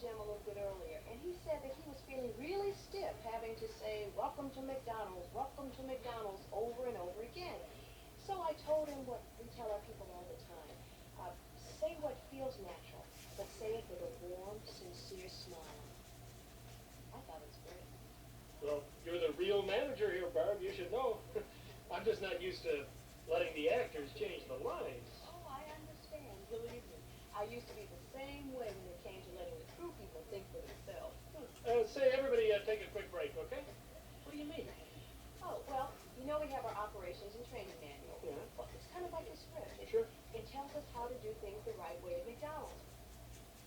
Jim a little bit earlier, and he said that he was feeling really stiff having to say, welcome to McDonald's, over and over again. So I told him what we tell our people all the time. Say what feels natural, but say it with a warm, sincere smile. I thought it was great. Well, you're the real manager here, Barb. You should know. I'm just not used to letting the actors change the lines. Oh, I understand. Believe me. I used to be the same way when it came to letting the true people think for themselves. Say, everybody take a quick break, okay? What do you mean? Oh, well, you know we have our operations and training manual. Yeah. Well, it's kind of like a script. Sure. It tells us how to do things the right way at McDonald's.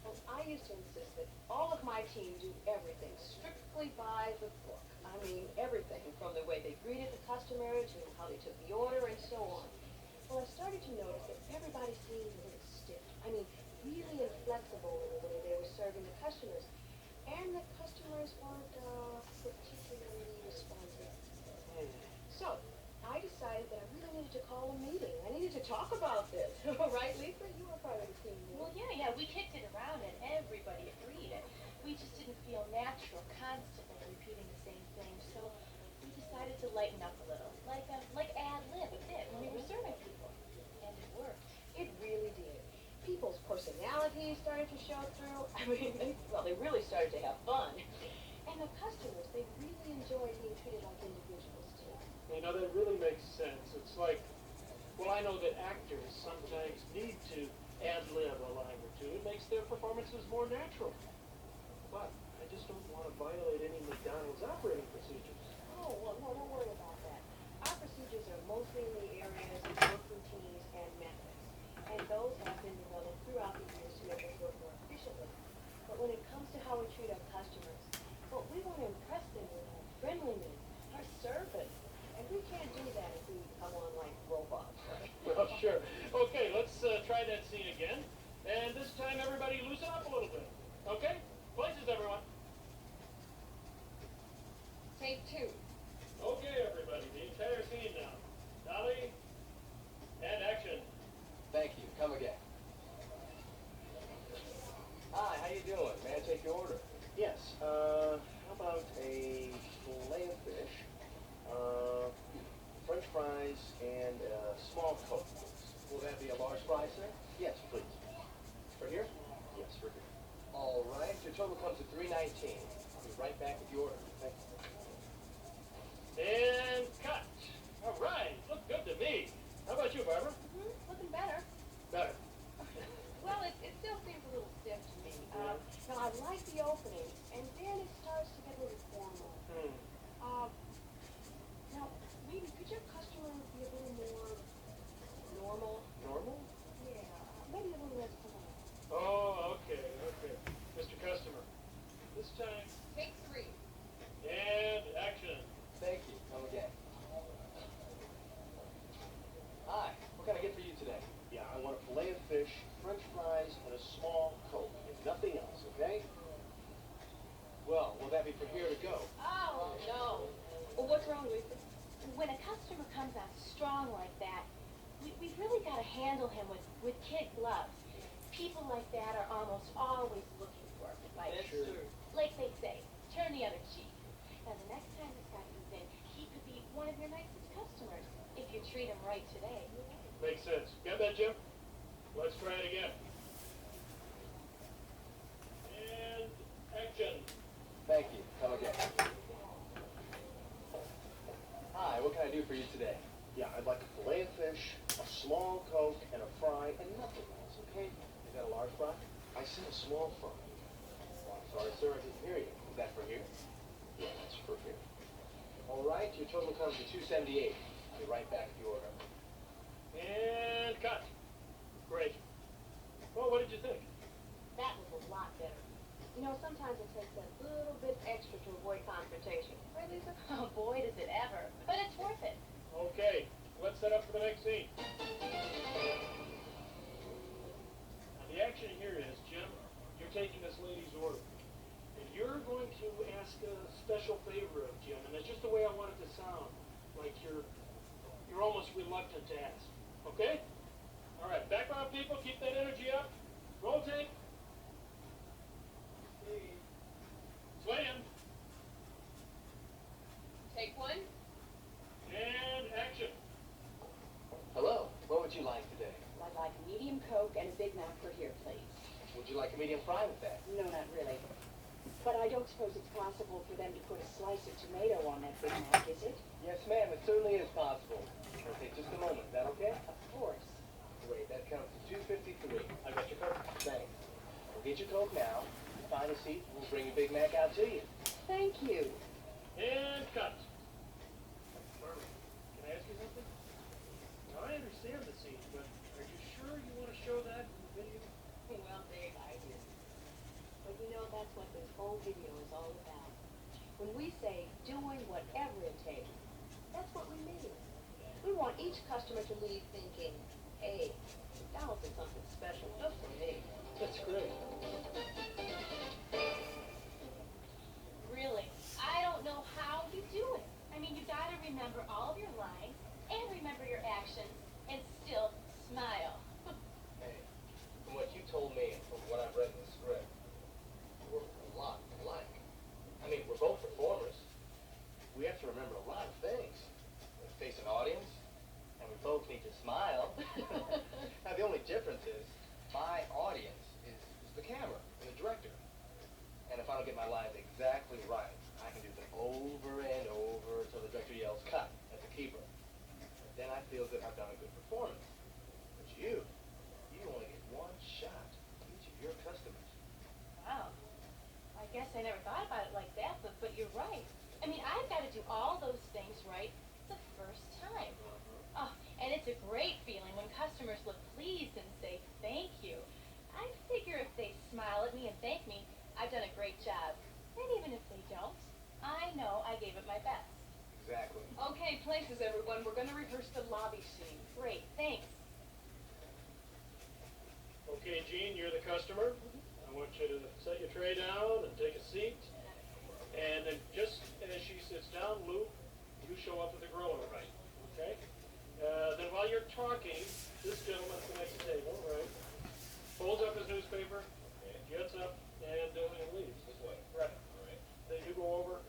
Well, I used to insist that all of my team do everything strictly by the book. I mean, everything from the way they greeted the customer to how they took the order and so on. Well, I started to notice that everybody seemed a little stiff. I mean, really inflexible in the way they were serving the customers. And the customers weren't particularly responsive. So, I decided that I really needed to call a meeting. I needed to talk about this. Right, Lisa? You were part of the team. Well, yeah, we kicked it around and everybody agreed. We just didn't feel natural constantly repeating the same thing, so we decided to lighten up a little, like ad-lib a bit when we were serving people. And it worked. It really did. People's personalities started to show through. I mean, they really started to have fun. And the customers, they really enjoyed being treated like individuals, too. You know, that really makes sense. It's like, well, I know that actors sometimes need to ad-lib a line or two. It makes their performances more natural. But I just don't want to violate any McDonald's operating procedures. Oh, well, no, don't worry about that. Our procedures are mostly in the areas of work routines and methods. And those have been developed throughout the years to make us work more efficiently. But when it comes to how we treat our customers, well, we want to impress them with our friendliness, our service. And we can't do that if we come on like robots, right? Well, sure. Okay, let's try that scene again. And this time, everybody loosen up a little bit. Okay? Places, everyone. Take two. Okay, everybody, the entire scene now. Dolly, and action. Thank you. Come again. Hi, how you doing? May I take your order? Yes. How about a fillet of fish, French fries, and a small Coke, please. Will that be a large fry, sir? Yes, please. For here? Yes, for here. All right. Your total comes to $3.19. I'll be right back with your order. Thank you. And cut. All right, look good to me. How about you, Barbara? Looking better. Better. Well, it still seems a little stiff to me. Now, I like the opening, and then it starts to get a little formal. Now, maybe could your customer be a little more normal? Normal? Yeah, maybe a little less polite. Oh, okay. Mr. Customer, this time, Take three. and action. Thank you. Come again. Hi. What can I get for you today? Yeah, I want a fillet of fish, French fries, and a small Coke. And nothing else, okay? Well, will that be from here to go? Oh, no. Well, what's wrong, Lisa? When a customer comes out strong like that, we've really got to handle him with kid gloves. People like that are almost always looking for it. Like they say, turn the other cheek. Now, the next time this guy comes in, he could be one of your nicest customers if you treat him right today. Makes sense. Got that, Jim? Let's try it again. And action. Thank you. Come again. Hi, what can I do for you today? Yeah, I'd like a fillet of fish, a small Coke, and a fry, and nothing else, okay? Is that a large fry? I said a small fry. Oh, I'm sorry, sir, I didn't hear you. Is that for here? Yeah, that's for here. All right, your total comes to $2.78. I'll be right back with your order. And cut. Great. Well, what did you think? That was a lot better. You know, sometimes it takes that little bit extra to avoid confrontation. Right, Lisa? Oh, boy, does it ever. But it's worth it. Okay, let's set up for the next scene. Now, the action here is, Jim, you're taking this lady's order. And you're going to ask a special favor of Jim, and it's just the way I want it to sound. Like you're almost reluctant to ask. Okay? All right, background people, keep that energy up. Roll tape. a medium fry with that? No, not really. But I don't suppose it's possible for them to put a slice of tomato on that Big Mac, is it? Yes, ma'am, it certainly is possible. It'll take just a moment. Is that okay? Of course. Great, that comes to $2.53. I got your Coke. Thanks. We'll get your Coke now. Find a seat, and we'll bring your Big Mac out to you. Thank you. And cut. Barbara, can I ask you something? Now, I understand the scene, but are you sure you want to show that in the video? Well, Dave, I do. But you know, that's what this whole video is all about. When we say doing whatever it takes, that's what we mean. We want each customer to leave thinking, hey, McDonald's did something special just for me. That's great. Really, I don't know how you do it. I mean, you gotta remember all of your lines and remember your actions and still smile. Hey, from what you told me and from what I've read in the script, we're a lot alike. I mean, we're both performers. We have to remember a lot of things. We face an audience, and we both need to smile. Now, the only difference is my audience is the camera and the director. And if I don't get my lines exactly right, I can do them over and over until the director yells, cut, at the keeper. And then I feel that I've done a good performance. But you only get one shot at each of your customers. Wow. I guess I never thought about it like that, but you're right. I mean, I've got to do all those things right the first time. Oh, and it's a great feeling when customers look pleased and say thank you. I figure if they smile at me and thank me, I've done a great job. And even if they don't, I know I gave it my best. Exactly. Okay, places, everyone. We're going to rehearse the lobby scene. Great, thanks. Okay, Gene, you're the customer. I want you to set your tray down and take a seat. And then just as she sits down, Lou, you show up at the grill order, right? Okay? Then while you're talking, this gentleman at the next table, right, folds up his newspaper, gets up, and leaves. This way. Right. All right. Then you go over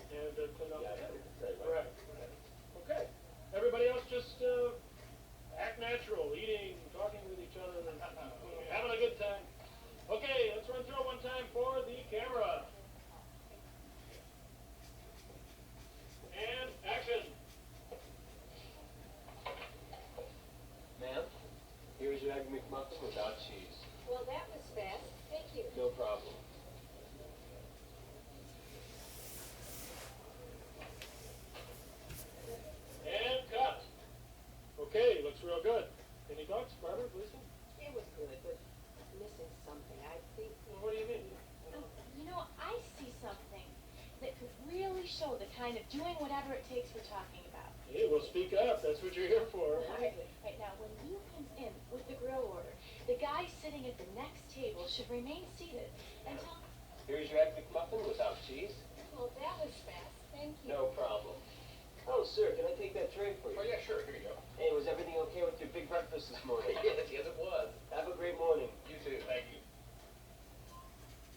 and clean up the table. Right. Right. Okay. Everybody else just act natural, eating, talking with each other, and having a good time. Okay, let's run through it one time for the camera. And action. Ma'am, here's your Egg McMuffin without cheese. Well, that was fast. Thank you. No problem. And cut. Okay, looks real good. Any thoughts, Barbara, Lisa? It was good, but missing something. I think. Well, what do you mean? You know, I see something that could really show the kind of doing whatever it takes we're talking about. Hey, well, speak up. That's what you're here for. Right now, when Lou comes in with the grill order, the guy sitting at the next table should remain seated until... Here's your Egg McMuffin without cheese. Well, that was fast. Thank you. No problem. Oh, sir, can I take that tray for you? Oh, yeah, sure. Here you go. Hey, was everything okay with your big breakfast this morning? Yes, it was. Have a great morning. You too. Thank you.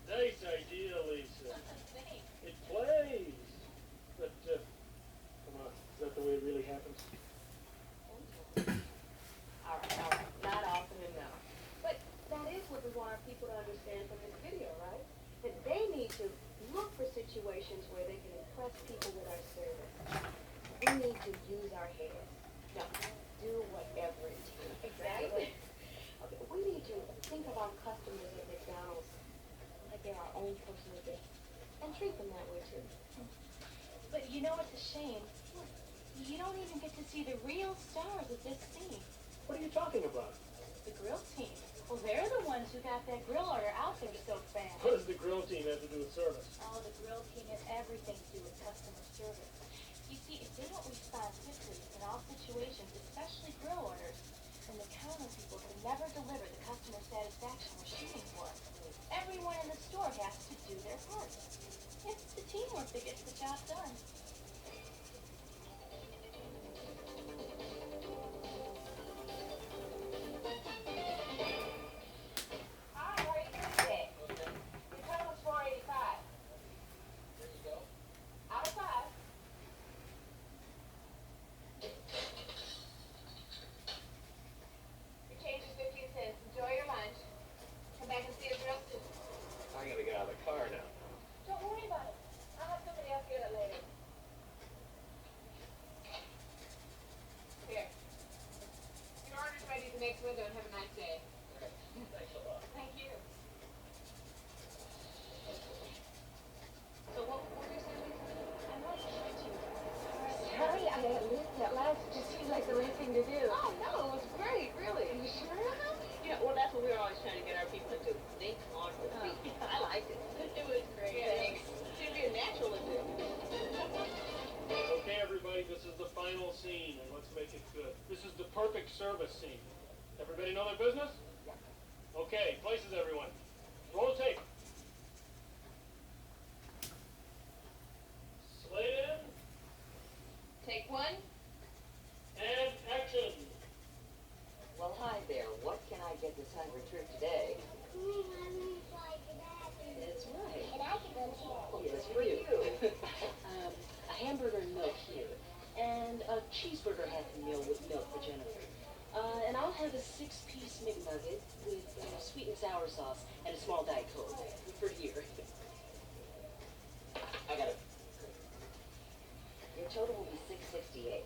Nice idea, Lisa. Thanks. It plays. But, come on. Is that the way it really happens? All right. Not often enough. But that is what we want our people to understand from this video, right? That they need to look for situations where they can impress people with our service. We need to use our heads. No, do whatever it takes. Exactly. Okay, we need to think of our customers at McDonald's like they're our own personal guests. And treat them that way, too. But you know, it's a shame. You don't even get to see the real stars of this scene. What are you talking about? The grill team. Well, they're the ones who got that grill order out there so fast. What does the grill team have to do with service? Oh, the grill team has everything to do with customer service. You see, if they don't respond quickly in all situations, especially grill orders, then the counter people can never deliver the customer satisfaction we're shooting for. Everyone in the store has to do their part. It's the teamwork that gets the job done. Hi, how are you doing today? Your total is 485. There you go. Out of 5. Your change is 15 cents. Enjoy your lunch. Come back and see us real soon. my car now. Don't worry about it. I'll have somebody else get it later. Here. Your order's ready at the next window, and have a nice day. Thanks a lot. Thank you. So what were you saying? I want to talk to you. Sorry, that last just seemed like the right thing to do. Oh, no, it was great, really. You sure? Yeah, well, that's what we're always trying to get our people to do. Think on the beat. I liked it. It was great. Thanks. Should be a natural to do. Okay, everybody, this is the final scene, and let's make it good. This is the perfect service scene. Everybody know their business? Okay, places, everyone. Roll tape. Slate in, Take one. and action. Well, hi there. What can I get this hungry trip today? That's right. Oh, yes, for you. A hamburger and milk here, and a cheeseburger happy meal with milk for Jennifer. And I'll have a 6-piece McNugget with sweet and sour sauce and a small Diet Coke for here. I got it. Your total will be $6.68.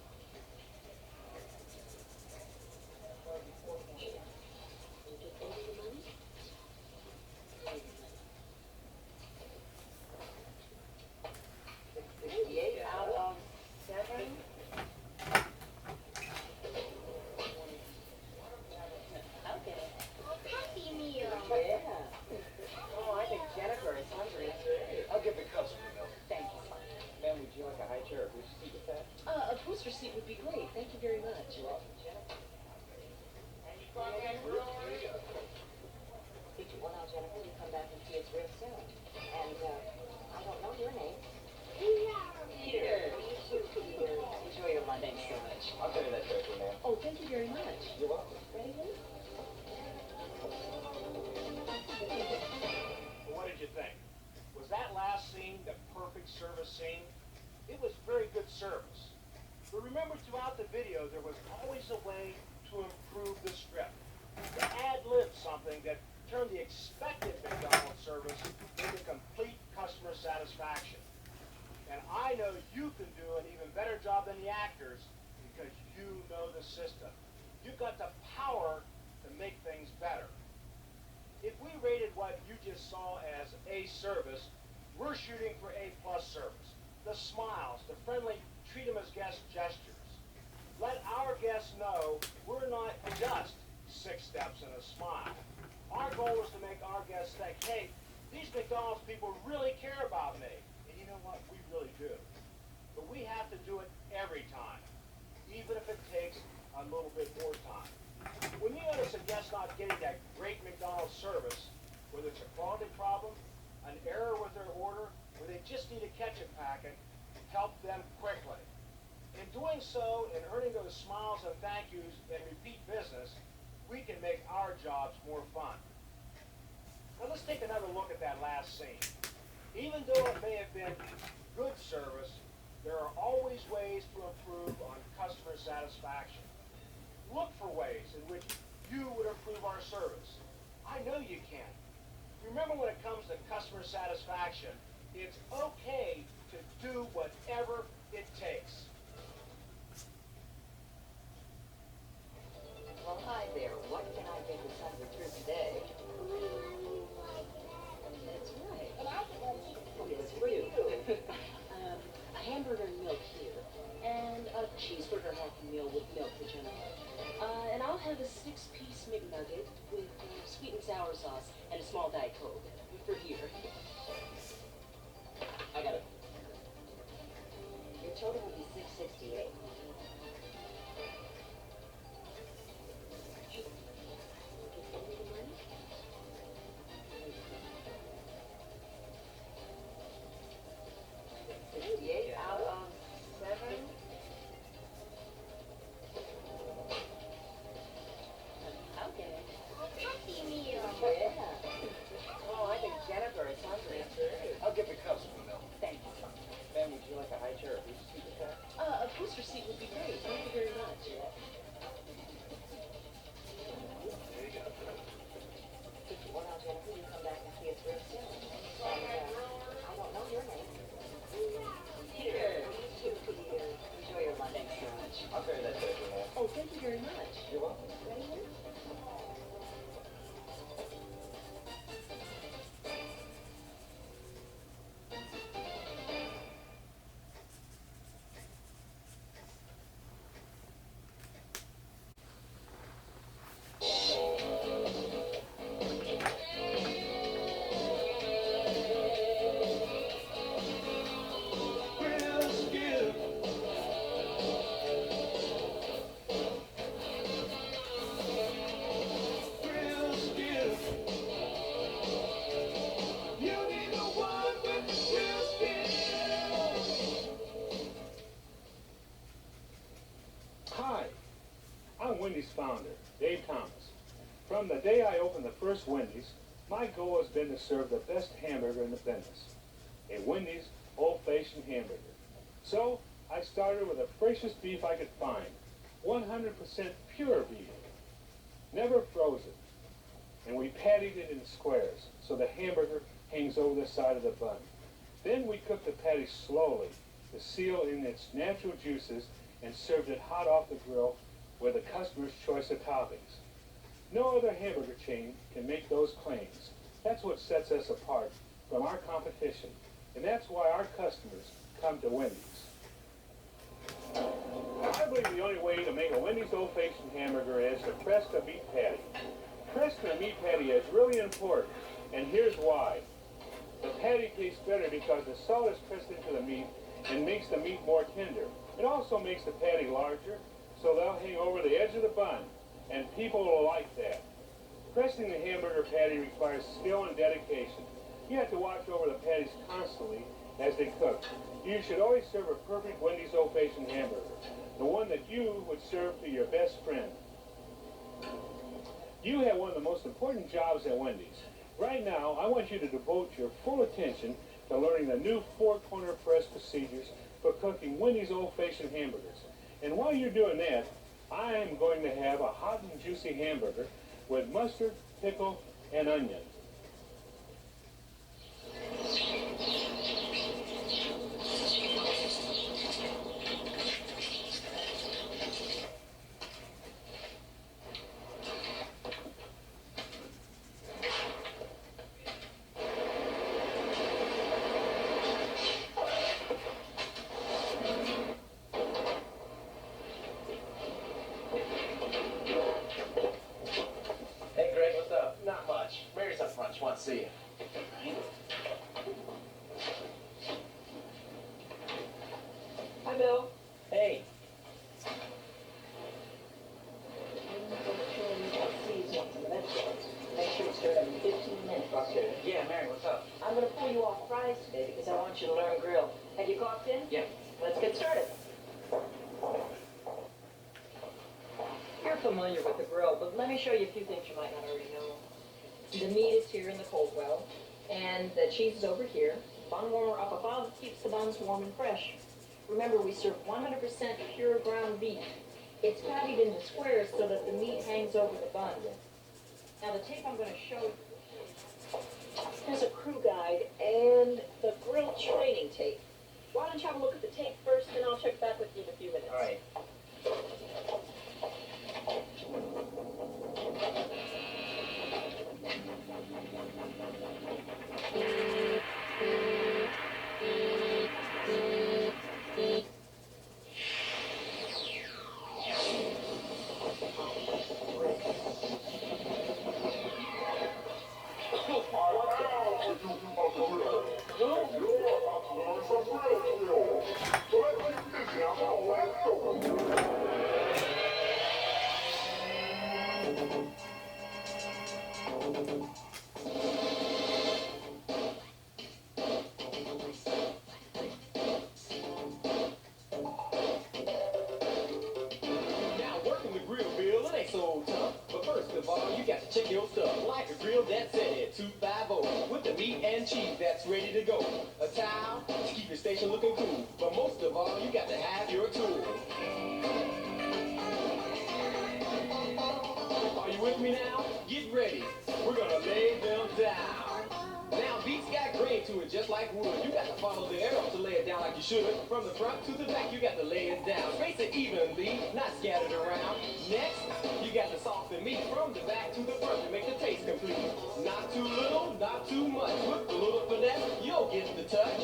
$6.68 out of 7. Okay. Yeah. Oh, I think Jennifer is hungry. I'll get the cups for milk. Thank you. Ma'am, would you like a high chair or booster seat with that? A booster seat would be great. Thank you very much. You're welcome. Well, now, Jennifer, you come back and see us real soon. And, I don't know your name. Peter. Peter. Enjoy your Monday so much. I'll tell you that directly, ma'am. Oh, thank you very much. You're welcome. Ready, honey? What did you think? Was that last scene the perfect service scene? It was very good service. But remember, throughout the video, there was always a way to improve the script. To ad-lib something that turned the expected McDonald's service into complete customer satisfaction. And I know you can do an even better job than the actors because you know the system. You've got the power to make things better. If we rated what you just saw as A service, we're shooting for A+ service. The smiles, the friendly, treat them as guest gestures. Let our guests know we're not just 6 steps and a smile. Our goal is to make our guests think, hey, these McDonald's people really care about me. And you know what? We really do. But we have to do it every time, even if it takes a little bit more time. When you notice a guest not getting that great McDonald's service, whether it's a quality problem, an error with their order, or they just need a ketchup packet, help them quickly. In doing so and earning those smiles and thank yous and repeat business, we can make our jobs more fun. Now let's take another look at that last scene. Even though it may have been good service, there are always ways to improve on customer satisfaction. Look for ways in which you would improve our service. I know you can. Remember, when it comes to customer satisfaction, it's okay to do whatever it takes. Well, hi there. What can I get this hungry trip today? That's right. Oh, yes, for you. A hamburger and milk here, and a cheeseburger happy meal with milk for Jennifer. And I'll have a 6-piece McNugget with sweet and sour sauce and a small Diet Coke for here. I got it. Your total will be $6.68. $6.68 out of 7. Okay. Yeah. Oh, I think Jennifer is hungry. I'll get the cups for milk. Thank you. Ma'am, would you like a high chair or booster seat with that? A booster seat would be great. Thank you very much. There you go. Well, now, Jennifer, you come back and see us real soon. And, founder, Dave Thomas. From the day I opened the first Wendy's, my goal has been to serve the best hamburger in the business, a Wendy's old-fashioned hamburger. So I started with the freshest beef I could find, 100% pure beef, never frozen. And we patted it in squares so the hamburger hangs over the side of the bun. Then we cooked the patty slowly to seal in its natural juices and served it hot off the grill with a customer's choice of toppings. No other hamburger chain can make those claims. That's what sets us apart from our competition, and that's why our customers come to Wendy's. I believe the only way to make a Wendy's old-fashioned hamburger is to press the meat patty. Pressing the meat patty is really important, and here's why. The patty tastes better because the salt is pressed into the meat and makes the meat more tender. It also makes the patty larger, so they'll hang over the edge of the bun, and people will like that. Pressing the hamburger patty requires skill and dedication. You have to watch over the patties constantly as they cook. You should always serve a perfect Wendy's old-fashioned hamburger, the one that you would serve to your best friend. You have one of the most important jobs at Wendy's. Right now, I want you to devote your full attention to learning the new four-corner press procedures for cooking Wendy's old-fashioned hamburgers. And while you're doing that, I am going to have a hot and juicy hamburger with mustard, pickle, and onion. Hey, Greg, what's up? Not much. Mary's up front. She wants to see you. Hi, Bill. Hey. Make sure it's done in 15 minutes. Okay. Yeah, Mary, what's up? I'm gonna pull you off fries today because I want you to learn grill. Have you clocked in? Yeah. Let's get started. You're familiar with the grill, but let me show you a few things you might not already know. The meat is here in the cold well, and the cheese is over here. Bun warmer up above keeps the buns warm and fresh. Remember, we serve 100% pure ground beef. It's patted into squares so that the meat hangs over the bun. Now the tape I'm going to show you, there's a crew guide and the grill training tape. Why don't you have a look at the tape first, and I'll check back with you in a few minutes. All right. Now working the grill, Bill, it ain't so tough. But first of all, you got to check your stuff. Like a grill that's set at 250 with the meat and cheese that's ready to go. A towel to keep your station looking cool. But most of all, you got to have your tools. Are you with me now? Get ready. We're gonna lay them down. Now beats got grain to it just like wood. You got to follow the arrow to lay it down like you should. From the front to the back, you got to lay it down. Space it evenly, not scattered around. Next, you got to soften meat from the back to the front to make the taste complete. Not too little, not too much. With a little finesse, you'll get the touch.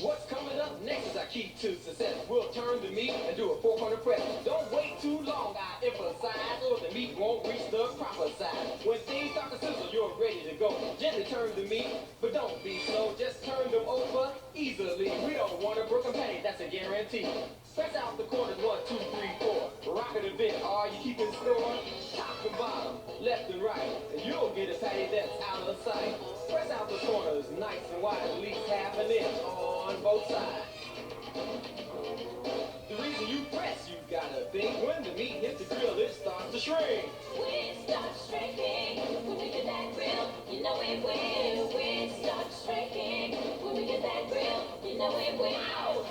What's coming up next is our key to success. We'll turn the meat and do a 400 press. Don't wait too long, I emphasize, or the meat won't reach the proper size. When things start to sizzle, you're ready to go. Gently turn the meat, but don't be slow. Just turn them over easily. We don't want a broken patty, that's a guarantee. Press out the corners, 1, 2, 3, 4. Rock it a bit, are you keeping score? Top and bottom, left and right, and you'll get a patty that's out of sight. Press out the corners, nice and wide, at least ½ an inch on both sides. The reason you press, you gotta think when the meat hits the grill, it starts to shrink. When it starts shrinking, when we get that grill, you know it will. When it starts shrinking, when we get that grill, you know it will.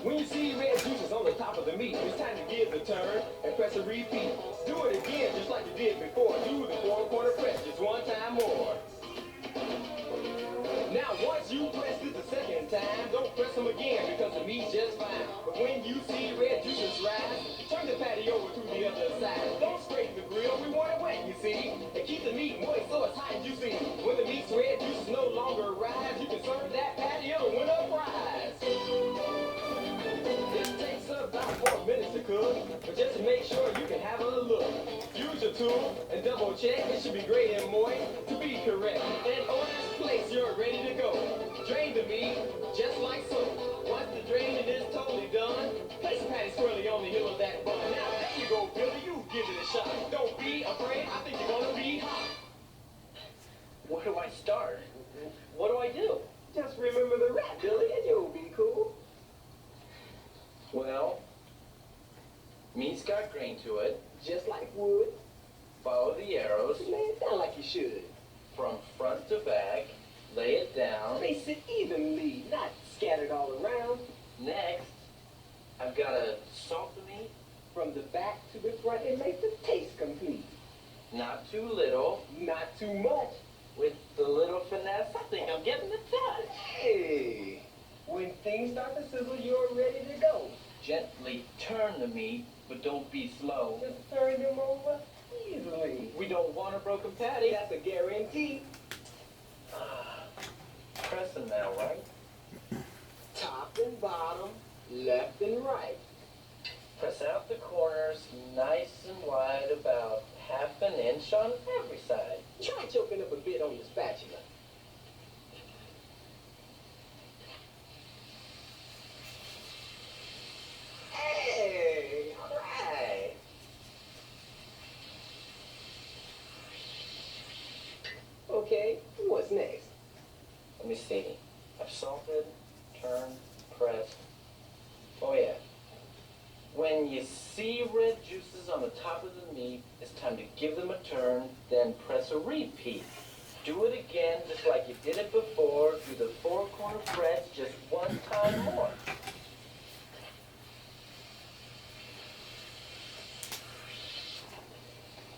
When you see red juices on the top of the meat, it's time to give the turn and press a repeat. Do it again just like you did before. Do the four-corner press just one time more. Now once you press it the second time, don't press them again because the meat's just fine. But when you see red juices rise, turn the patty over to the other side. Don't scrape the grill, we want it wet, you see. And keep the meat moist so it's hot and juicy. When the meat's red juices no longer rise, you can serve that patty, it'll win a prize. It takes about 4 minutes to cook, but just to make sure you can have a look. Use your tool and double check, it should be gray and moist to be correct. And on this place, you're ready to go. Drain the meat, just like so. Once the draining is totally done, place the patty squarely on the heel of that bun. Now there you go, Billy, you give it a shot. Don't be afraid, I think you're gonna be hot. Where do I start? What do I do? Just remember the rap, Billy, and you'll be cool. Well, meat's got grain to it. Just like wood. Follow the arrows Lay it down like you should. from front to back. Lay it down. Place it evenly, not scattered all around. Next, I've got to salt the meat. From the back to the front, it makes the taste complete. Not too little. Not too much. With the little finesse, I think I'm getting the touch. Hey, when things start to sizzle, you're ready to go. Gently turn the meat, but don't be slow. Just turn them over easily. We don't want a broken patty. That's a guarantee. Pressing now, right? Top and bottom, left and right. Press out the corners nice and wide, about half an inch on every side. Try choking up a bit on the spatula. Hey, all right. Okay, what's next? Let me see. I've salted, turned, pressed. Oh yeah. When you see red juices on the top of the meat, it's time to give them a turn, then press a repeat. Do it again just like you did it before. Do the four-corner press just one time more.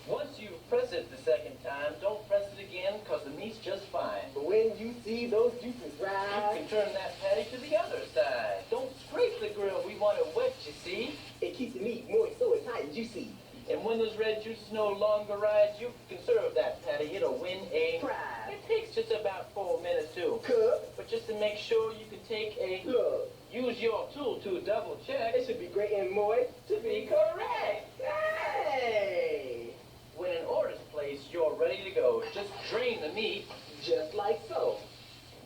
Once you press it the second time, don't press it again because the meat's just fine. But when you see those juices You rise, can turn that patty to the other side. Don't scrape the grill. We want it wet, you see. it keeps the meat moist so it's hot and juicy. And when those red juices no longer rise, you can serve that patty. It'll win a Prize. It takes just about 4 minutes too. Cook, But just to make sure, you can take a look, use your tool to double check it should be great and moist to be correct. Hey, When an order's placed, you're ready to go. Just drain the meat. just like so.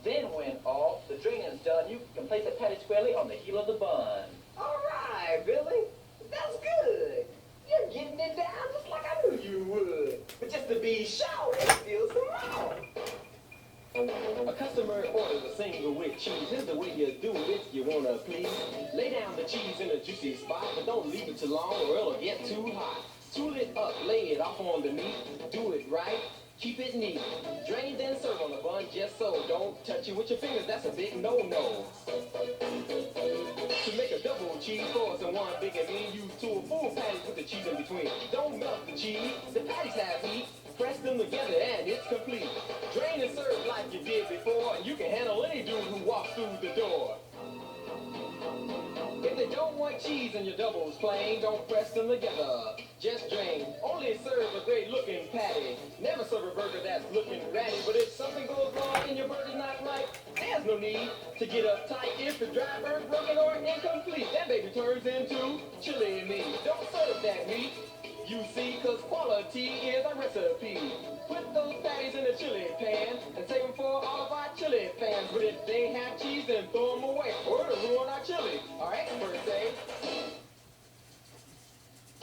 Then when all the draining's done, you can place the patty squarely on the heel of the bun. All right, Billy, that's good. You're getting it down just like I knew you would. But just to be sure, there's still some more. A customer orders a single with cheese. Here's the way you do it if you wanna please. Lay down the cheese in a juicy spot, but don't leave it too long or it'll get too hot. Tool it up, lay it off on the meat. Do it right, keep it neat. Drain then serve on the bun just so. Don't touch it with your fingers, that's a big no-no. To make a double cheese sauce and one big and mean, use two full patties with the cheese in between. Don't melt the cheese, the patties have heat. Press them together and it's complete. Drain and serve like you did before, and you can handle any dude who walks through the door. If they don't want cheese in your doubles plain, don't press them together. Just drain. Only serve a great looking patty. Never serve a burger that's looking ratty. But if something goes wrong and your burger's not right, there's no need to get uptight. If the dry burger broken or incomplete, that baby turns into chili meat. Don't serve that meat, you see, cause quality is a recipe. Put those patties in a chili pan and save them for all of our chili fans. But if they have cheese, then throw them away or it'll ruin our chili. Our experts say,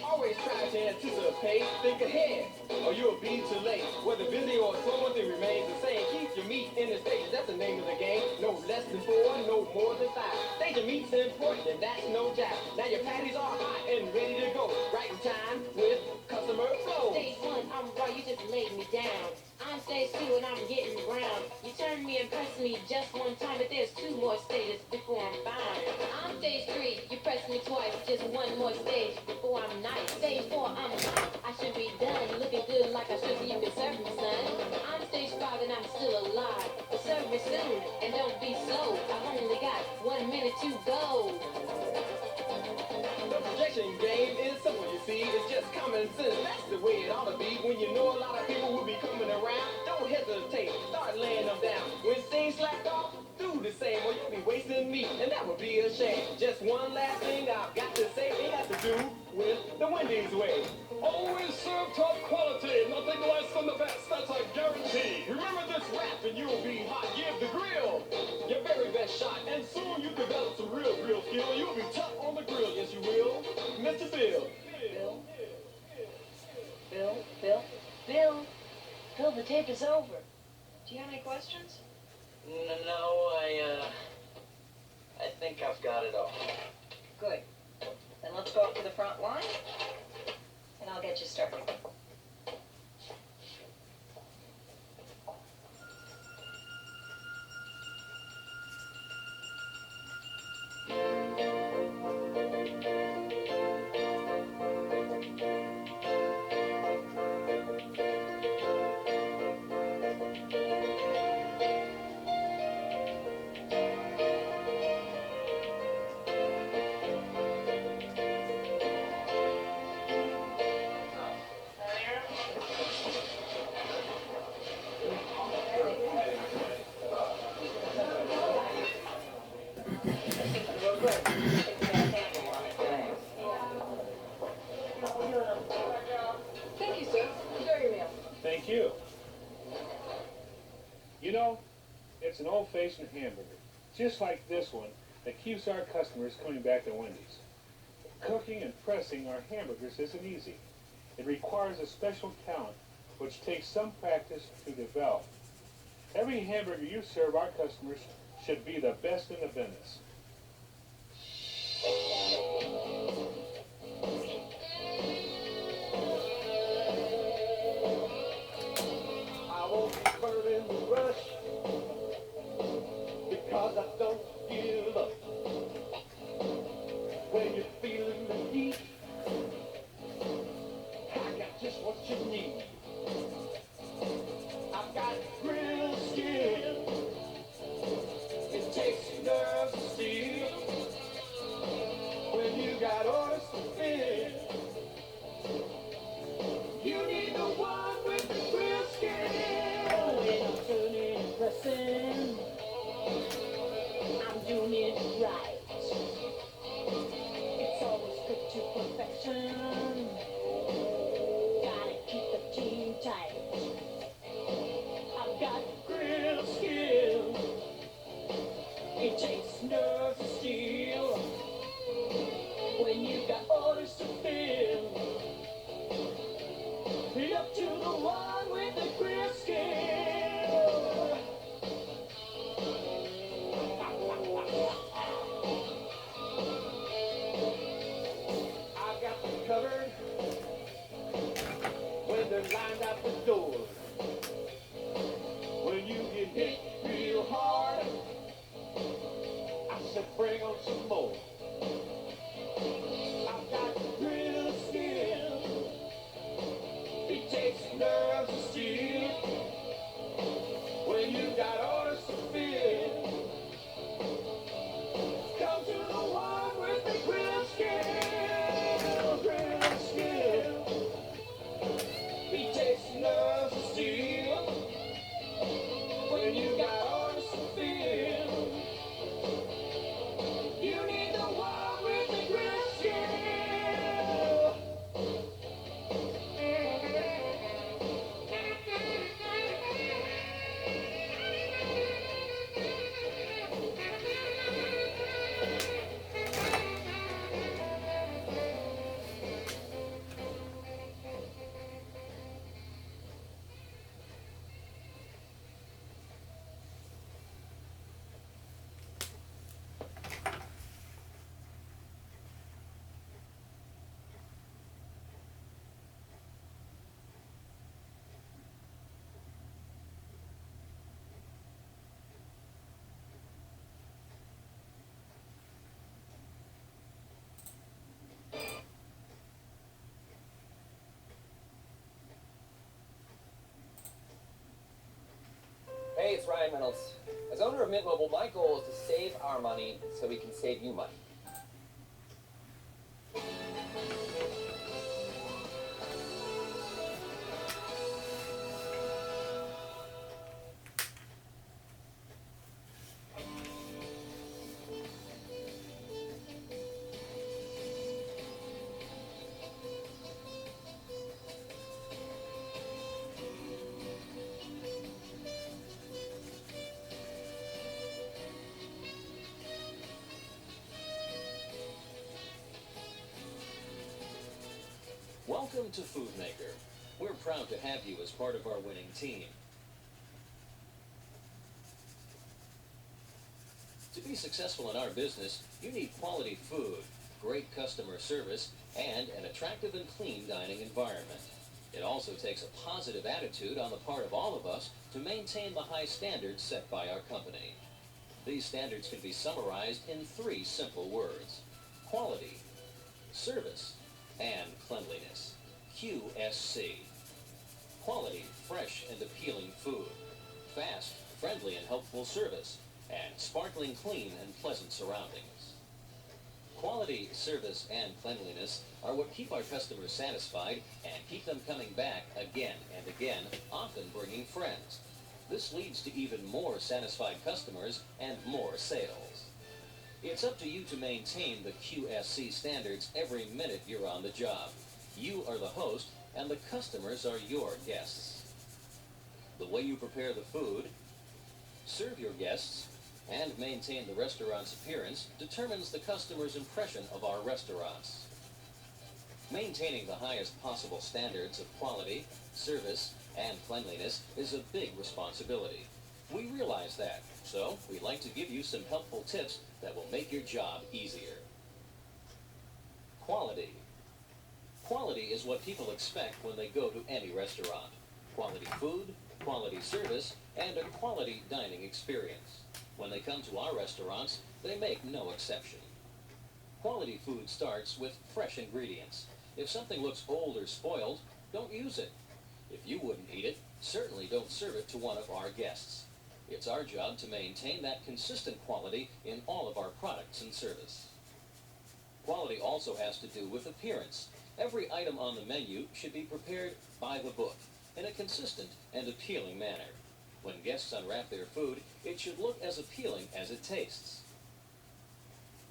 always try to anticipate, think ahead, or you'll be too late. Whether busy or slow, one thing remains the same. Keep your meat in the stages, that's the name of the game. No less than 4, no more than 5. Stage of meat's important, and that's no doubt. Now your patties are hot and ready to go. Right in time with customer flow. Stage 1, I'm raw, you just laid me down. I'm stage 2 and I'm getting brown. You turned me and pressed me just one time, but there's 2 more stages before I'm fine. I'm stage 3, you pressed me twice, just 1 more stage before I'm nice. Stage 4, I'm hot, I should be done, looking good like I should, so you can serve me, son. I'm stage 5 and I'm still alive, but serve me soon, and don't be slow. I've only got 1 minute to go. The projection game is simple, you see, it's just common sense. That's the way it ought to be. When you know a lot of people will be coming around, don't hesitate, start laying them down. When things slacked off, do the same, or you'll be wasting meat, and that would be a shame. Just one last thing I've got to say, it has to do with the Wendy's way. Always serve top quality, nothing less than the best, that's a guarantee. Remember this rap and you'll be hot. Give the grill your very best shot, and soon you develop some real grill skill. You'll be tough on the grill, yes you will. Mr. Bill. Bill, the tape is over. Do you have any questions? No, I think I've got it all. Good. Then let's go up to the front line, and I'll get you started. Thank you, sir. Enjoy your meal. Thank you. You know, it's an old-fashioned hamburger, just like this one, that keeps our customers coming back to Wendy's. Cooking and pressing our hamburgers isn't easy. It requires a special talent, which takes some practice to develop. Every hamburger you serve our customers should be the best in the business. I won't be burning the rush because I don't give up. When you're feeling the heat, I got just what you need. I've got grill skin. It takes nerves of steel. When you got orders to fill, you need the one with the grill skin. When I'm turning and pressing, I'm doing it right. It's always cooked to perfection. Gotta keep the team tight. I've got grill skill. It takes nerves of steel. When you got orders to fill, be up to the one with the grill skill. I got them covered when they're lined out the door. When you get hit real hard, I said bring on some more. I've got grill skill. It takes nerves of steel. When you got orders to fill, come to the one with the grill skill. Grill skill. It takes nerves of steel. When you got orders to fill, you need the it's Ryan Reynolds. As owner of Mint Mobile, my goal is to save our money so we can save you money. Welcome to Foodmaker. We're proud to have you as part of our winning team. To be successful in our business, you need quality food, great customer service, and an attractive and clean dining environment. It also takes a positive attitude on the part of all of us to maintain the high standards set by our company. These standards can be summarized in 3 simple words: quality, service, and cleanliness. QSC. Quality, fresh, and appealing food. Fast, friendly, and helpful service. And sparkling clean and pleasant surroundings. Quality, service, and cleanliness are what keep our customers satisfied and keep them coming back again and again, often bringing friends. This leads to even more satisfied customers and more sales. It's up to you to maintain the QSC standards every minute you're on the job. You are the host, and the customers are your guests. The way you prepare the food, serve your guests, and maintain the restaurant's appearance determines the customer's impression of our restaurants. Maintaining the highest possible standards of quality, service, and cleanliness is a big responsibility. We realize that, so we'd like to give you some helpful tips that will make your job easier. Quality. Quality is what people expect when they go to any restaurant. Quality food, quality service, and a quality dining experience. When they come to our restaurants, they make no exception. Quality food starts with fresh ingredients. If something looks old or spoiled, don't use it. If you wouldn't eat it, certainly don't serve it to one of our guests. It's our job to maintain that consistent quality in all of our products and service. Quality also has to do with appearance. Every item on the menu should be prepared by the book in a consistent and appealing manner. When guests unwrap their food, it should look as appealing as it tastes.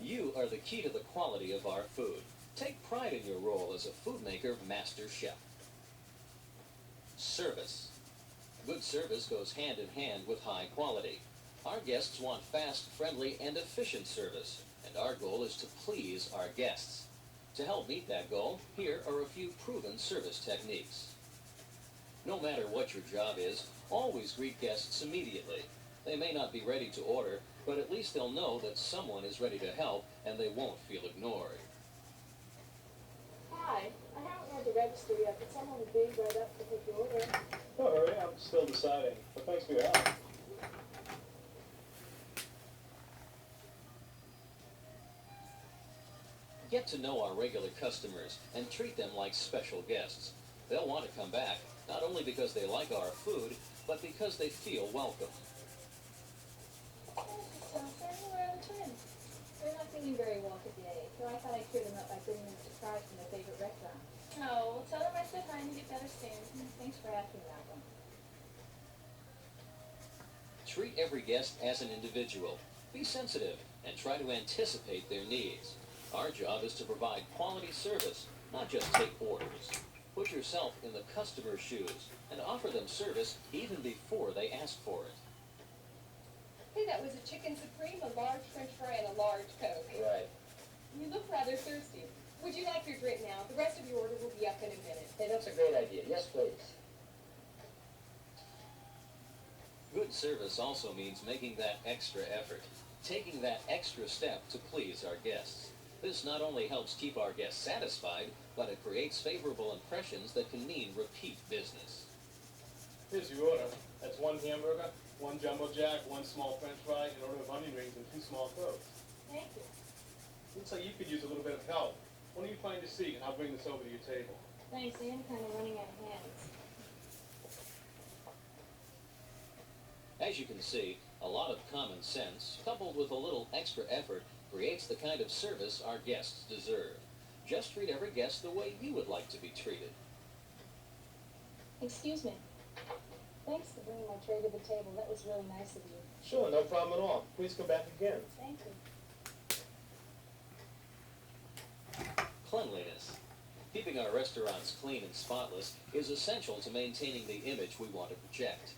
You are the key to the quality of our food. Take pride in your role as a Foodmaker master chef. Service. Good service goes hand in hand with high quality. Our guests want fast, friendly, and efficient service, and our goal is to please our guests. To help meet that goal, here are a few proven service techniques. No matter what your job is, always greet guests immediately. They may not be ready to order, but at least they'll know that someone is ready to help and they won't feel ignored. Hi, I haven't read the register yet, but someone will be right up to take your order. Don't worry, I'm still deciding. But thanks for your help. Get to know our regular customers and treat them like special guests. They'll want to come back, not only because they like our food, but because they feel welcome. So, where are the twins? They're not feeling very well today, so I thought I'd cheer them up by bringing them a surprise from their favorite restaurant. Oh, well, tell them I said hi and get better soon. Thanks for asking about them. Treat every guest as an individual. Be sensitive and try to anticipate their needs. Our job is to provide quality service, not just take orders. Put yourself in the customer's shoes and offer them service even before they ask for it. Hey, that was a chicken supreme, a large french fry, and a large Coke. Right. You look rather thirsty. Would you like your drink now? The rest of your order will be up in a minute. Hey, that's a great idea. Yes, please. Good service also means making that extra effort, taking that extra step to please our guests. This not only helps keep our guests satisfied, but it creates favorable impressions that can mean repeat business. Here's your order. That's 1 hamburger, 1 jumbo jack, 1 small french fry, an order of onion rings, and 2 small Cokes. Thank you. Looks like you could use a little bit of help. Why don't you find a seat, and I'll bring this over to your table. Thanks, I am kind of running out of hands. As you can see, a lot of common sense, coupled with a little extra effort, creates the kind of service our guests deserve. Just treat every guest the way you would like to be treated. Excuse me. Thanks for bringing my tray to the table. That was really nice of you. Sure, no problem at all. Please come back again. Thank you. Cleanliness. Keeping our restaurants clean and spotless is essential to maintaining the image we want to project.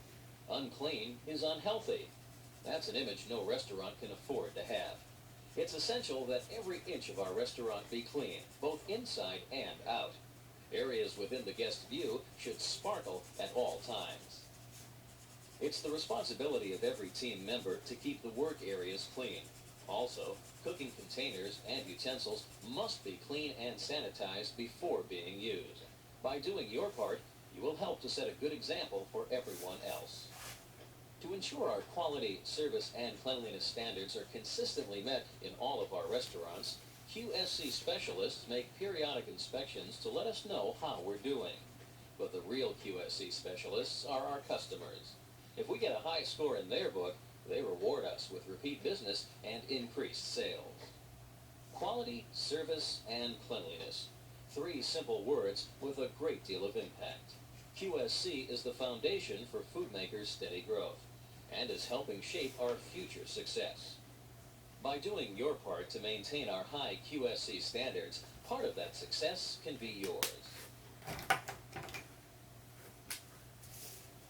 Unclean is unhealthy. That's an image no restaurant can afford to have. It's essential that every inch of our restaurant be clean, both inside and out. Areas within the guest view should sparkle at all times. It's the responsibility of every team member to keep the work areas clean. Also, cooking containers and utensils must be clean and sanitized before being used. By doing your part, you will help to set a good example for everyone else. To ensure our quality, service, and cleanliness standards are consistently met in all of our restaurants, QSC specialists make periodic inspections to let us know how we're doing. But the real QSC specialists are our customers. If we get a high score in their book, they reward us with repeat business and increased sales. Quality, service, and cleanliness. 3 simple words with a great deal of impact. QSC is the foundation for food makers' steady growth and is helping shape our future success. By doing your part to maintain our high QSC standards, part of that success can be yours.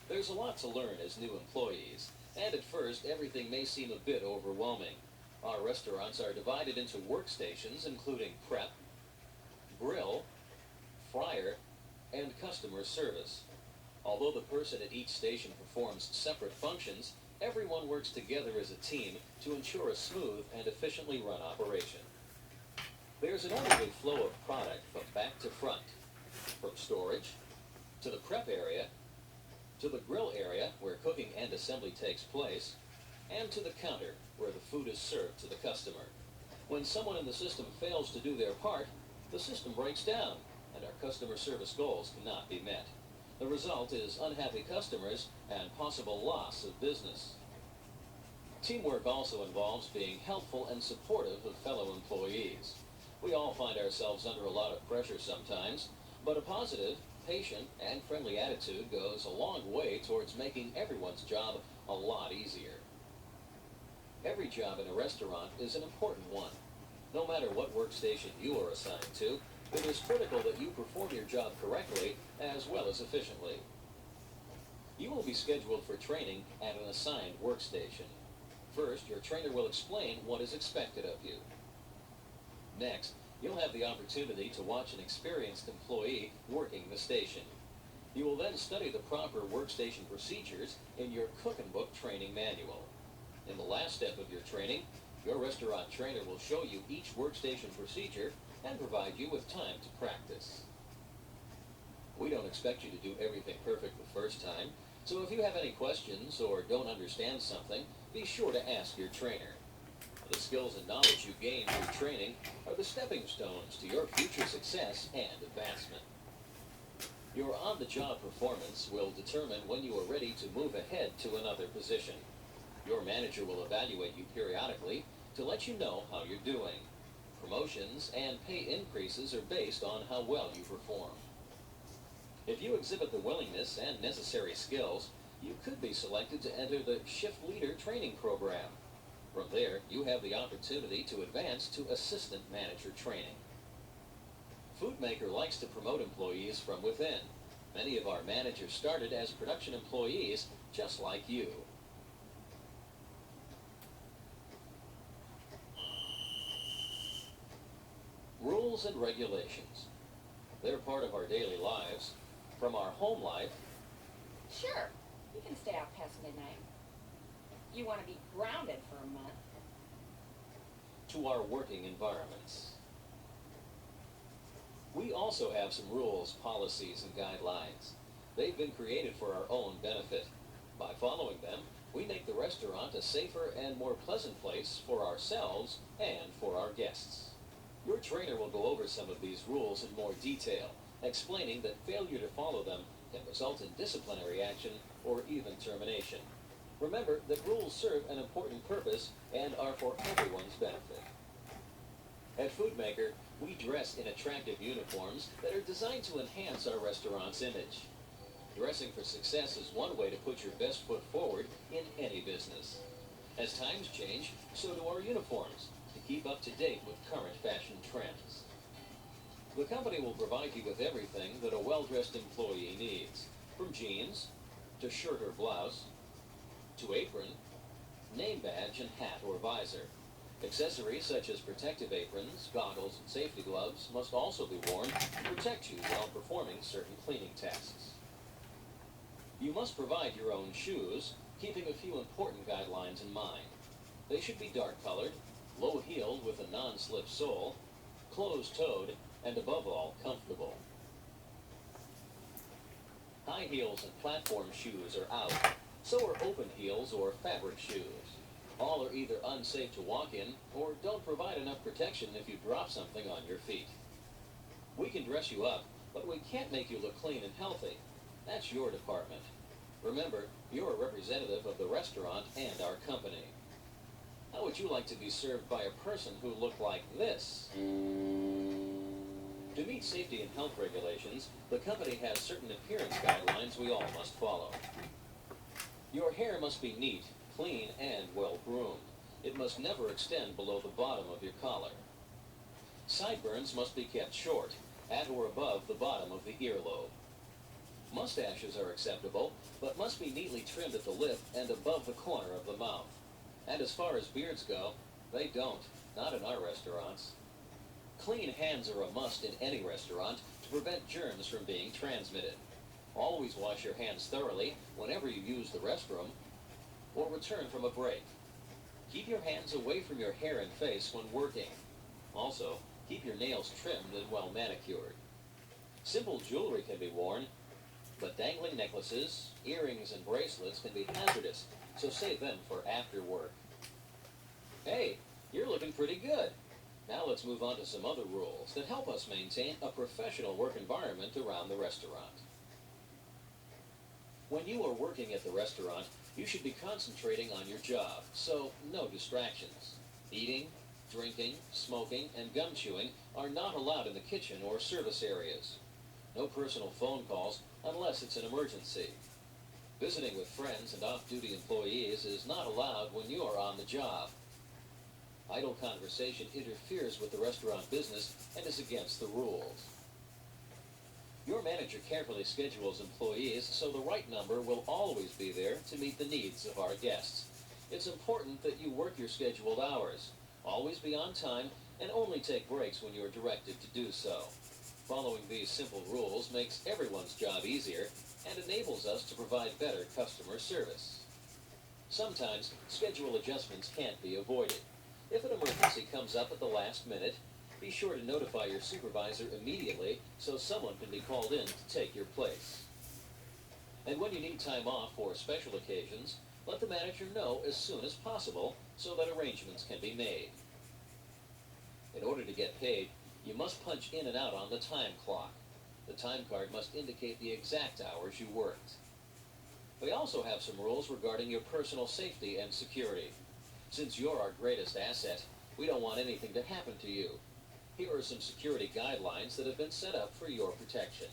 There's a lot to learn as new employees, and at first everything may seem a bit overwhelming. Our restaurants are divided into workstations including prep, grill, fryer, and customer service. Although the person at each station performs separate functions, everyone works together as a team to ensure a smooth and efficiently run operation. There's an orderly flow of product from back to front, from storage, to the prep area, to the grill area where cooking and assembly takes place, and to the counter where the food is served to the customer. When someone in the system fails to do their part, the system breaks down, and our customer service goals cannot be met. The result is unhappy customers and possible loss of business. Teamwork also involves being helpful and supportive of fellow employees. We all find ourselves under a lot of pressure sometimes, but a positive, patient, and friendly attitude goes a long way towards making everyone's job a lot easier. Every job in a restaurant is an important one. No matter what workstation you are assigned to, it is critical that you perform your job correctly as well as efficiently. You will be scheduled for training at an assigned workstation. First, your trainer will explain what is expected of you. Next, you'll have the opportunity to watch an experienced employee working the station. You will then study the proper workstation procedures in your Cook and Book training manual. In the last step of your training, your restaurant trainer will show you each workstation procedure and provide you with time to practice. We don't expect you to do everything perfect the first time, so if you have any questions or don't understand something, be sure to ask your trainer. The skills and knowledge you gain through training are the stepping stones to your future success and advancement. Your on-the-job performance will determine when you are ready to move ahead to another position. Your manager will evaluate you periodically to let you know how you're doing. Promotions and pay increases are based on how well you perform. If you exhibit the willingness and necessary skills, you could be selected to enter the Shift Leader training program. From there, you have the opportunity to advance to assistant manager training. Foodmaker likes to promote employees from within. Many of our managers started as production employees, just like you. Rules and regulations. They're part of our daily lives. From our home life Sure, you can stay out past midnight. You want to be grounded for a month. to our working environments. We also have some rules, policies, and guidelines. They've been created for our own benefit. By following them, we make the restaurant a safer and more pleasant place for ourselves and for our guests. Your trainer will go over some of these rules in more detail, explaining that failure to follow them can result in disciplinary action or even termination. Remember that rules serve an important purpose and are for everyone's benefit. At Foodmaker, we dress in attractive uniforms that are designed to enhance our restaurant's image. Dressing for success is one way to put your best foot forward in any business. As times change, so do our uniforms, to keep up to date with current fashion trends. The company will provide you with everything that a well-dressed employee needs, from jeans, to shirt or blouse, to apron, name badge and hat or visor. Accessories such as protective aprons, goggles, and safety gloves must also be worn to protect you while performing certain cleaning tasks. You must provide your own shoes, keeping a few important guidelines in mind. They should be dark-colored, low-heeled with a non-slip sole, closed-toed, and above all, comfortable. High heels and platform shoes are out. So are open heels or fabric shoes. All are either unsafe to walk in or don't provide enough protection if you drop something on your feet. We can dress you up, but we can't make you look clean and healthy. That's your department. Remember, you're a representative of the restaurant and our company. How would you like to be served by a person who looked like this? To meet safety and health regulations, the company has certain appearance guidelines we all must follow. Your hair must be neat, clean, and well-groomed. It must never extend below the bottom of your collar. Sideburns must be kept short, at or above the bottom of the earlobe. Mustaches are acceptable, but must be neatly trimmed at the lip and above the corner of the mouth. And as far as beards go, they don't, not in our restaurants. Clean hands are a must in any restaurant to prevent germs from being transmitted. Always wash your hands thoroughly whenever you use the restroom or return from a break. Keep your hands away from your hair and face when working. Also, keep your nails trimmed and well manicured. Simple jewelry can be worn, but dangling necklaces, earrings, and bracelets can be hazardous, so save them for after work. Hey, you're looking pretty good. Now let's move on to some other rules that help us maintain a professional work environment around the restaurant. When you are working at the restaurant, you should be concentrating on your job, so no distractions. Eating, drinking, smoking, and gum chewing are not allowed in the kitchen or service areas. No personal phone calls unless it's an emergency. Visiting with friends and off-duty employees is not allowed when you are on the job. Idle conversation interferes with the restaurant business and is against the rules. Your manager carefully schedules employees so the right number will always be there to meet the needs of our guests. It's important that you work your scheduled hours, always be on time, and only take breaks when you are directed to do so. Following these simple rules makes everyone's job easier and enables us to provide better customer service. Sometimes schedule adjustments can't be avoided. If an emergency comes up at the last minute, be sure to notify your supervisor immediately so someone can be called in to take your place. And when you need time off for special occasions, let the manager know as soon as possible so that arrangements can be made. In order to get paid, you must punch in and out on the time clock. The time card must indicate the exact hours you worked. We also have some rules regarding your personal safety and security. Since you're our greatest asset, we don't want anything to happen to you. Here are some security guidelines that have been set up for your protection.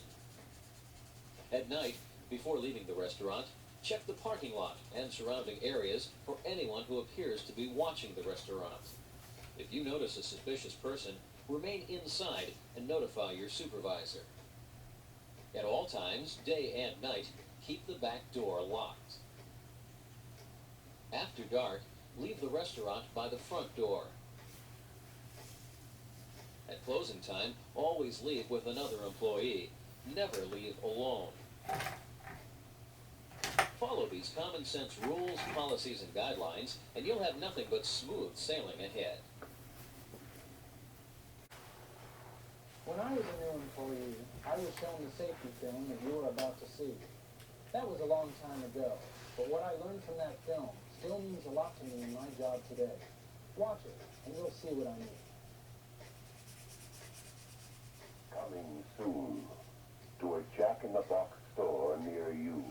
At night, before leaving the restaurant, check the parking lot and surrounding areas for anyone who appears to be watching the restaurant. If you notice a suspicious person, remain inside and notify your supervisor. At all times, day and night, keep the back door locked. After dark, leave the restaurant by the front door. At closing time, always leave with another employee. Never leave alone. Follow these common sense rules, policies, and guidelines, and you'll have nothing but smooth sailing ahead. When I was a new employee, I was shown the safety film that you were about to see. That was a long time ago, but what I learned from that film still means a lot to me in my job today. Watch it, and you'll see what I mean. Coming soon to a Jack-in-the-Box store near you.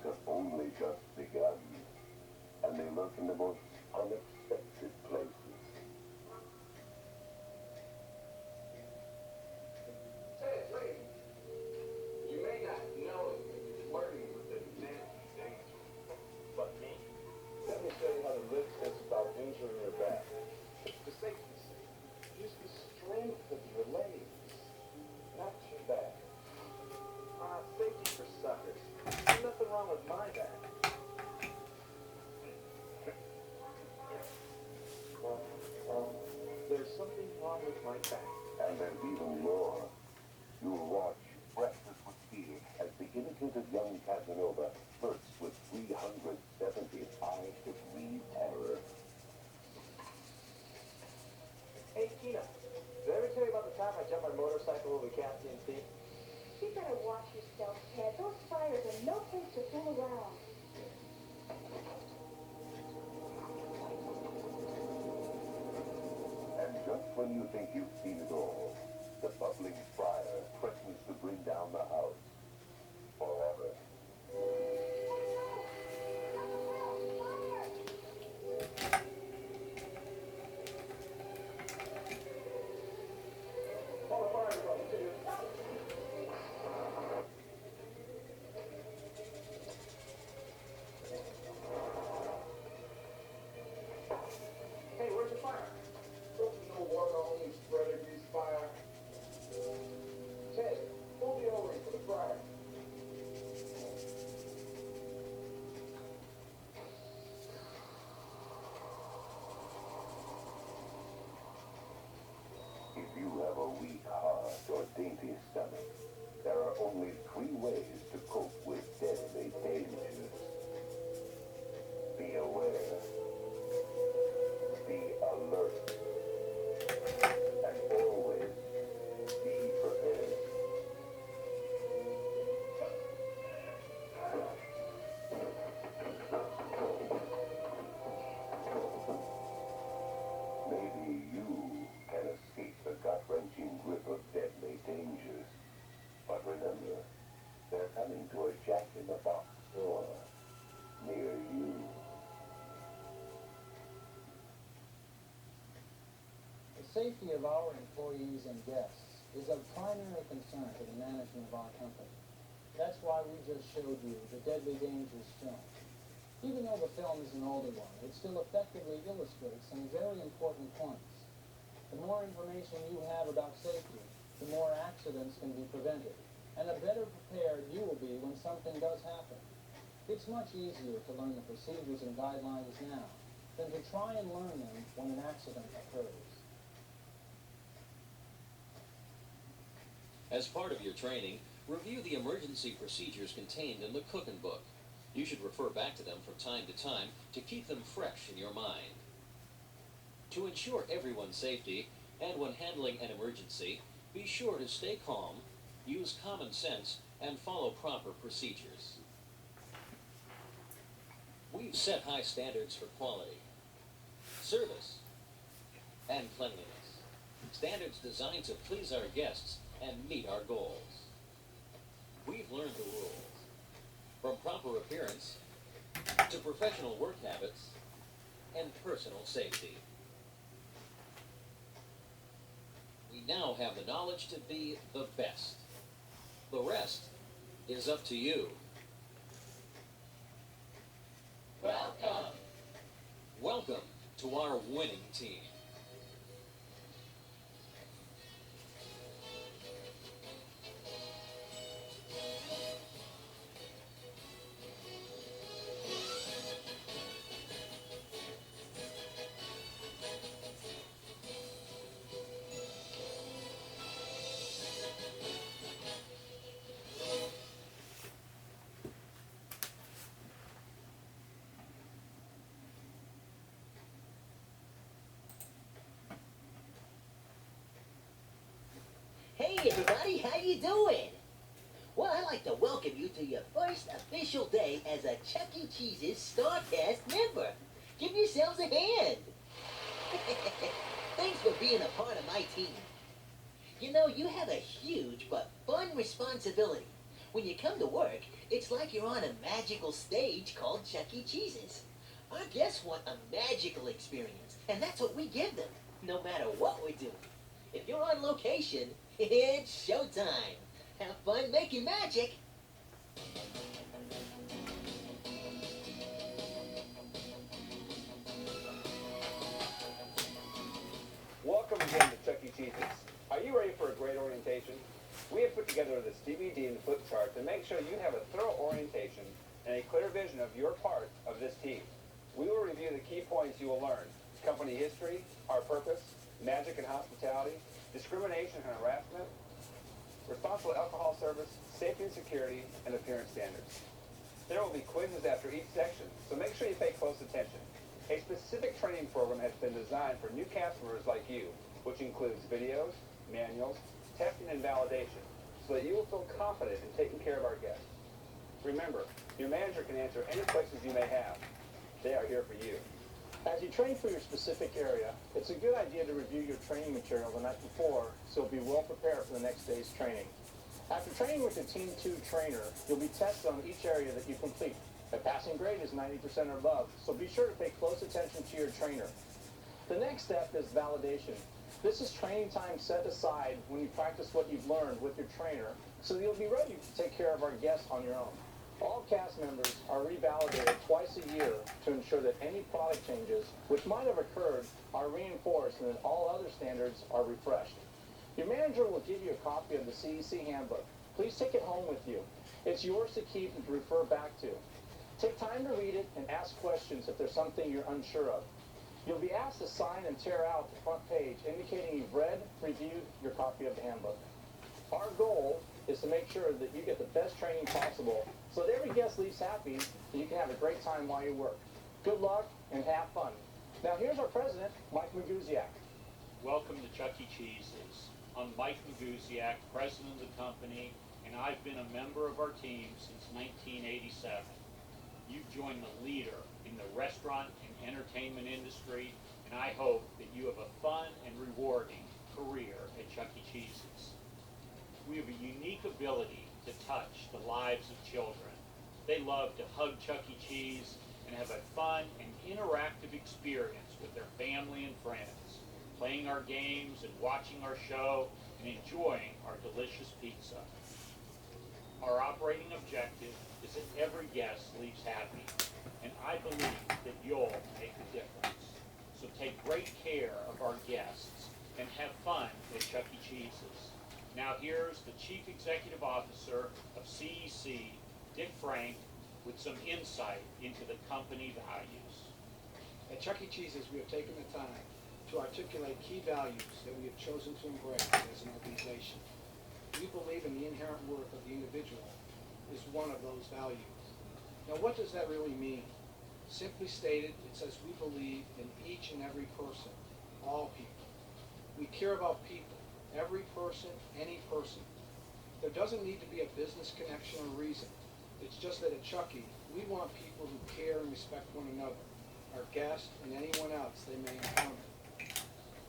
have only just begun, and they lurk in the most unexpected places. Say, lady, you may not know it, but flirting with the men is dangerous. But me? Let me show you how to lift this without injuring your back. For safety's sake, use the strength of your legs, not your back. Safety for suckers. There's nothing wrong with my back. There's something wrong with my back. And there's even more. You'll watch Breakfast with Steve as the innocent young Casanova flirts with 375-degree terror. Hey, Tina, did I ever tell you about the time I jumped my motorcycle over the captain's seat? You better watch yourself, Ted. Those fires are no place to fool around. And just when you think you've seen it all, the bubbling fire threatens to bring down the house forever. Call the fire department, too. Hey, where's the fire? Don't you know water only spread a grease fire? Ted, pull the O-ring for the fryer. If you have a weak heart or dainty stomach, there are only 3 ways to cope with deadly dangers. Be aware. Be alert. And always be prepared. Maybe you can escape the gut-wrenching grip of deadly dangers. But remember, they're coming to a Jack-in-the-Box store near you. The safety of our employees and guests is of primary concern to the management of our company. That's why we just showed you the Deadly Dangers film. Even though the film is an older one, it still effectively illustrates some very important points. The more information you have about safety, the more accidents can be prevented, and the better prepared you will be when something does happen. It's much easier to learn the procedures and guidelines now than to try and learn them when an accident occurs. As part of your training, review the emergency procedures contained in the cooking book. You should refer back to them from time to time to keep them fresh in your mind. To ensure everyone's safety, and when handling an emergency, be sure to stay calm, use common sense, and follow proper procedures. We've set high standards for quality, service, and cleanliness. Standards designed to please our guests and meet our goals. We've learned the rules. From proper appearance, to professional work habits, and personal safety. We now have the knowledge to be the best. The rest is up to you. Welcome. Welcome to our winning team. Hey everybody, how you doing? Well, I'd like to welcome you to your first official day as a Chuck E. Cheese's StarCast member. Give yourselves a hand. Thanks for being a part of my team. You know, you have a huge but fun responsibility. When you come to work, it's like you're on a magical stage called Chuck E. Cheese's. Our guests want a magical experience, and that's what we give them, no matter what we're doing. If you're on location, it's showtime. Have fun making magic. Welcome again to Chuck E. Cheese's. Are you ready for a great orientation? We have put together this DVD and flip chart to make sure you have a thorough orientation and a clear vision of your part of this team. We will review the key points you will learn: company history, our purpose, magic and hospitality, discrimination and harassment, responsible alcohol service, safety and security, and appearance standards. There will be quizzes after each section, so make sure you pay close attention. A specific training program has been designed for new cast members like you, which includes videos, manuals, testing, and validation, so that you will feel confident in taking care of our guests. Remember, your manager can answer any questions you may have. They are here for you. As you train for your specific area, it's a good idea to review your training material the night before so you'll be well prepared for the next day's training. After training with your Team 2 trainer, you'll be tested on each area that you complete. A passing grade is 90% or above, so be sure to pay close attention to your trainer. The next step is validation. This is training time set aside when you practice what you've learned with your trainer, so that you'll be ready to take care of our guests on your own. All cast members are revalidated twice a year to ensure that any product changes, which might have occurred, are reinforced and that all other standards are refreshed. Your manager will give you a copy of the CEC handbook. Please take it home with you. It's yours to keep and to refer back to. Take time to read it and ask questions if there's something you're unsure of. You'll be asked to sign and tear out the front page indicating you've read, reviewed your copy of the handbook. Our goal is to make sure that you get the best training possible so that every guest leaves happy and you can have a great time while you work. Good luck and have fun. Now here's our president, Mike Maguziak. Welcome to Chuck E. Cheese's. I'm Mike Maguziak, president of the company, and I've been a member of our team since 1987. You've joined the leader in the restaurant and entertainment industry, and I hope that you have a fun and rewarding career at Chuck E. Cheese's. We have a unique ability to touch the lives of children. They love to hug Chuck E. Cheese and have a fun and interactive experience with their family and friends, playing our games and watching our show and enjoying our delicious pizza. Our operating objective is that every guest leaves happy, and I believe that you'll make a difference. So take great care of our guests and have fun at Chuck E. Cheese's. Now here's the Chief Executive Officer of CEC, Dick Frank, with some insight into the company values. At Chuck E. Cheese's, we have taken the time to articulate key values that we have chosen to embrace as an organization. We believe in the inherent worth of the individual is one of those values. Now, what does that really mean? Simply stated, it says we believe in each and every person, all people. We care about people, every person, any person. There doesn't need to be a business connection or reason. It's just that at Chuck E., we want people who care and respect one another, our guests and anyone else they may encounter.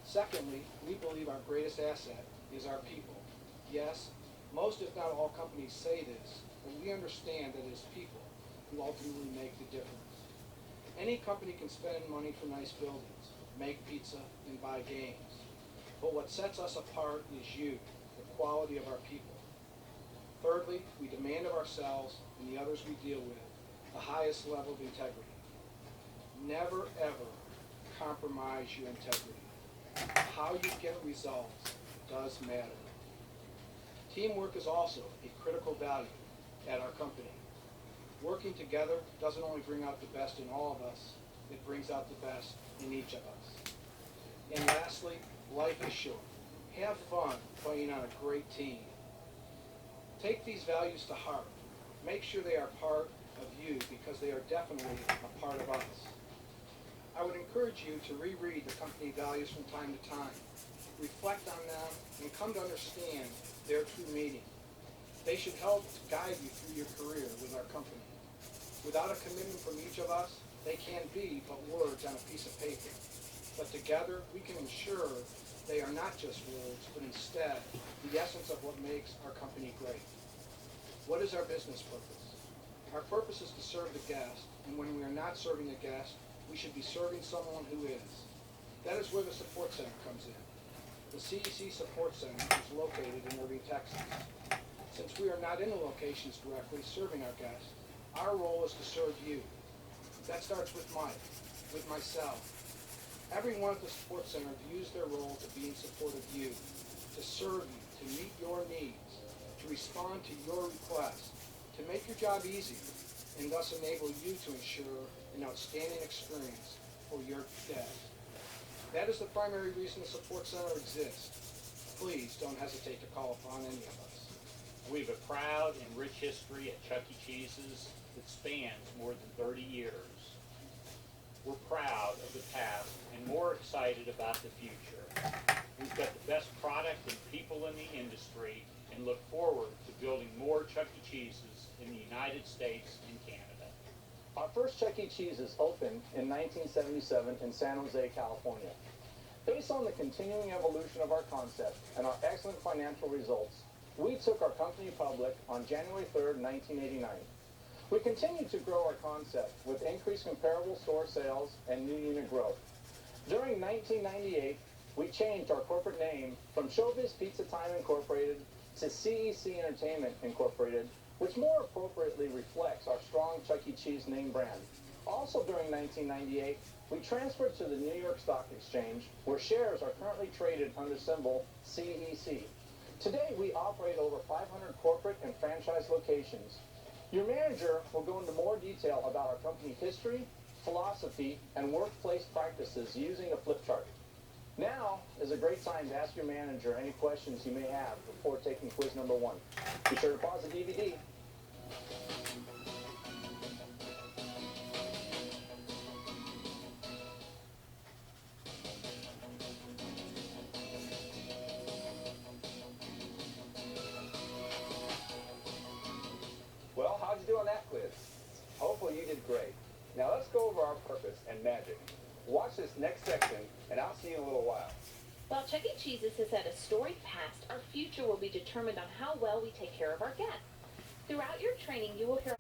Secondly, we believe our greatest asset is our people. Yes, most if not all companies say this, but we understand that it is people who ultimately make the difference. Any company can spend money for nice buildings, make pizza, and buy games. But what sets us apart is you, the quality of our people. Thirdly, we demand of ourselves and the others we deal with the highest level of integrity. Never, ever compromise your integrity. How you get results does matter. Teamwork is also a critical value at our company. Working together doesn't only bring out the best in all of us, it brings out the best in each of us. And lastly, life is short. Have fun playing on a great team. Take these values to heart. Make sure they are part of you because they are definitely a part of us. I would encourage you to reread the company values from time to time. Reflect on them and come to understand their true meaning. They should help to guide you through your career with our company. Without a commitment from each of us, they can be but words on a piece of paper. But together, we can ensure they are not just words, but instead the essence of what makes our company great. What is our business purpose? Our purpose is to serve the guest, and when we are not serving the guest, we should be serving someone who is. That is where the support center comes in. The CEC Support Center is located in Irving, Texas. Since we are not in the locations directly serving our guests, our role is to serve you. That starts with Mike, with myself. Everyone at the support center views their role to be in support of you, to serve you, to meet your needs, to respond to your requests, to make your job easier, and thus enable you to ensure an outstanding experience for your guests. That is the primary reason the support center exists. Please don't hesitate to call upon any of us. We have a proud and rich history at Chuck E. Cheese's that spans more than 30 years. We're proud of the past and more excited about the future. We've got the best product and people in the industry and look forward to building more Chuck E. Cheese's in the United States and Canada. Our first Chuck E. Cheese's opened in 1977 in San Jose, California. Based on the continuing evolution of our concept and our excellent financial results, we took our company public on January 3rd, 1989. We continued to grow our concept with increased comparable store sales and new unit growth. During 1998, we changed our corporate name from Showbiz Pizza Time Incorporated to CEC Entertainment Incorporated, which more appropriately reflects our strong Chuck E. Cheese name brand. Also during 1998, we transferred to the New York Stock Exchange, where shares are currently traded under symbol CEC. Today, we operate over 500 corporate and franchise locations. Your manager will go into more detail about our company history, philosophy, and workplace practices using a flip chart. Now is a great time to ask your manager any questions you may have before taking quiz number 1. Be sure to pause the DVD. Well, how'd you do on that quiz? Hopefully you did great. Now let's go over our purpose and magic. Watch this next section, and I'll see you in a little while. While Chuck E. Cheese's has had a storied past, our future will be determined on how well we take care of our guests. Throughout your training, you will hear